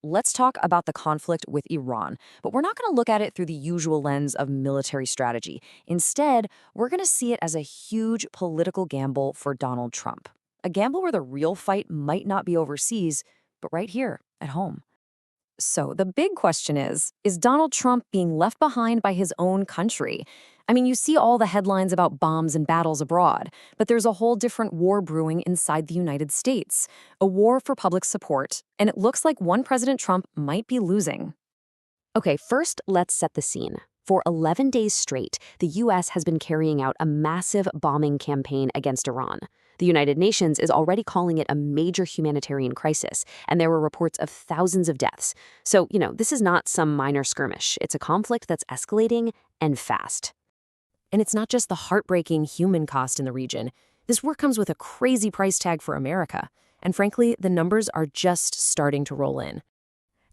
let's talk about the conflict with Iran. But we're not going to look at it through the usual lens of military strategy. Instead, we're going to see it as a huge political gamble for Donald Trump. A gamble where the real fight might not be overseas, but right here at home. So the big question is Donald Trump being left behind by his own country? I mean, you see all the headlines about bombs and battles abroad, but there's a whole different war brewing inside the United States, a war for public support, and it looks like one President Trump might be losing. Okay, first, let's set the scene. For 11 days straight, the U.S. has been carrying out a massive bombing campaign against Iran. The United Nations is already calling it a major humanitarian crisis, and there were reports of thousands of deaths. So, this is not some minor skirmish. It's a conflict that's escalating and fast. And it's not just the heartbreaking human cost in the region. This war comes with a crazy price tag for America. And frankly, the numbers are just starting to roll in.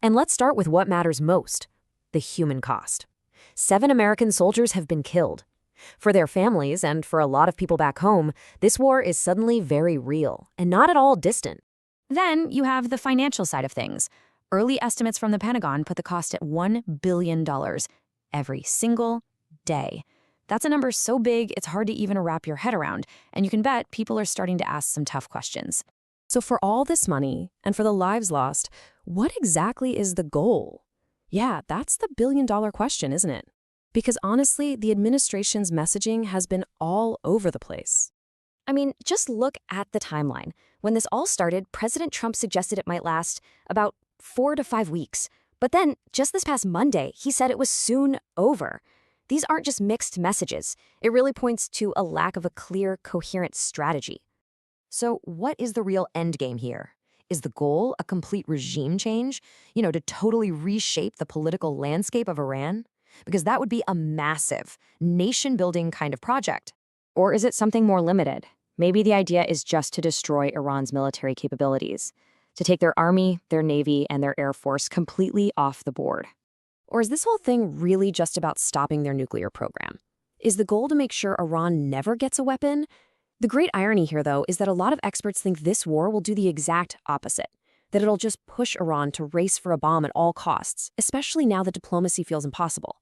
And let's start with what matters most, the human cost. 7 American soldiers have been killed. For their families and for a lot of people back home, this war is suddenly very real and not at all distant. Then you have the financial side of things. Early estimates from the Pentagon put the cost at $1 billion every single day. That's a number so big it's hard to even wrap your head around, and you can bet people are starting to ask some tough questions. So for all this money and for the lives lost, what exactly is the goal? Yeah, that's the billion-dollar question, isn't it? Because honestly, the administration's messaging has been all over the place. I mean, just look at the timeline. When this all started, President Trump suggested it might last about 4 to 5 weeks. But then, just this past Monday, he said it was soon over. These aren't just mixed messages. It really points to a lack of a clear, coherent strategy. So what is the real end game here? Is the goal a complete regime change? To totally reshape the political landscape of Iran? Because that would be a massive, nation-building kind of project. Or is it something more limited? Maybe the idea is just to destroy Iran's military capabilities, to take their army, their navy, and their air force completely off the board. Or is this whole thing really just about stopping their nuclear program? Is the goal to make sure Iran never gets a weapon? The great irony here, though, is that a lot of experts think this war will do the exact opposite, that it'll just push Iran to race for a bomb at all costs, especially now that diplomacy feels impossible.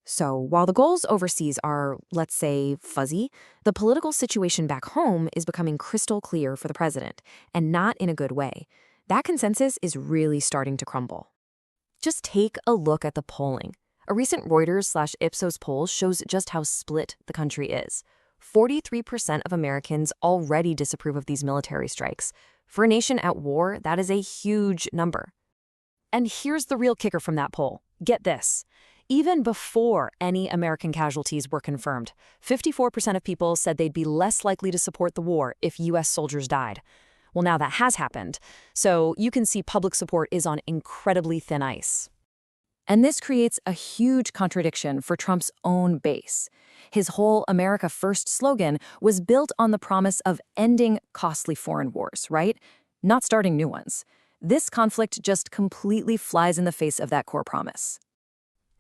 So while the goals overseas are, let's say, fuzzy, the political situation back home is becoming crystal clear for the president, and not in a good way. That consensus is really starting to crumble. Just take a look at the polling. A recent Reuters/Ipsos poll shows just how split the country is. 43% of Americans already disapprove of these military strikes. For a nation at war, that is a huge number. And here's the real kicker from that poll. Get this. Even before any American casualties were confirmed, 54% of people said they'd be less likely to support the war if U.S. soldiers died. Well, now that has happened, so you can see public support is on incredibly thin ice. And this creates a huge contradiction for Trump's own base. His whole America First slogan was built on the promise of ending costly foreign wars, right? Not starting new ones. This conflict just completely flies in the face of that core promise.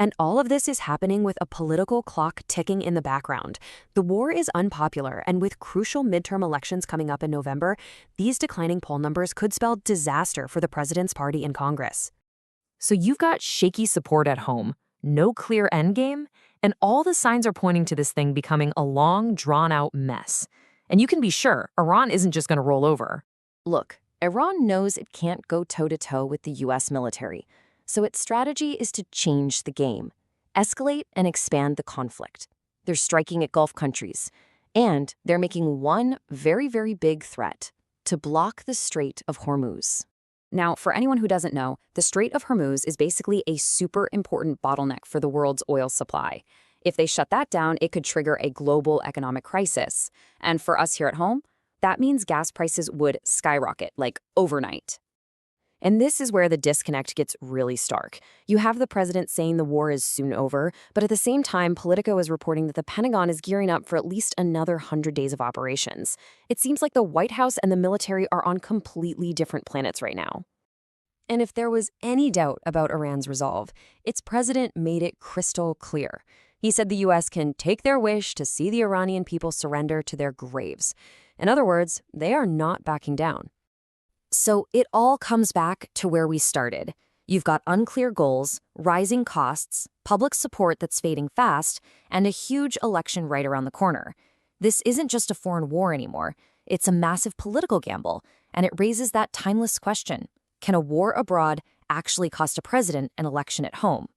And all of this is happening with a political clock ticking in the background. The war is unpopular, and with crucial midterm elections coming up in November, these declining poll numbers could spell disaster for the president's party in Congress. So you've got shaky support at home, no clear endgame, and all the signs are pointing to this thing becoming a long, drawn-out mess. And you can be sure Iran isn't just going to roll over. Look, Iran knows it can't go toe-to-toe with the U.S. military. So its strategy is to change the game, escalate and expand the conflict. They're striking at Gulf countries, and they're making one very, very big threat: to block the Strait of Hormuz. Now, for anyone who doesn't know, the Strait of Hormuz is basically a super important bottleneck for the world's oil supply. If they shut that down, it could trigger a global economic crisis. And for us here at home, that means gas prices would skyrocket, like overnight. And this is where the disconnect gets really stark. You have the president saying the war is soon over, but at the same time, Politico is reporting that the Pentagon is gearing up for at least another 100 days of operations. It seems like the White House and the military are on completely different planets right now. And if there was any doubt about Iran's resolve, its president made it crystal clear. He said the U.S. can take their wish to see the Iranian people surrender to their graves. In other words, they are not backing down. So it all comes back to where we started. You've got unclear goals, rising costs, public support that's fading fast, and a huge election right around the corner. This isn't just a foreign war anymore. It's a massive political gamble, and it raises that timeless question: can a war abroad actually cost a president an election at home?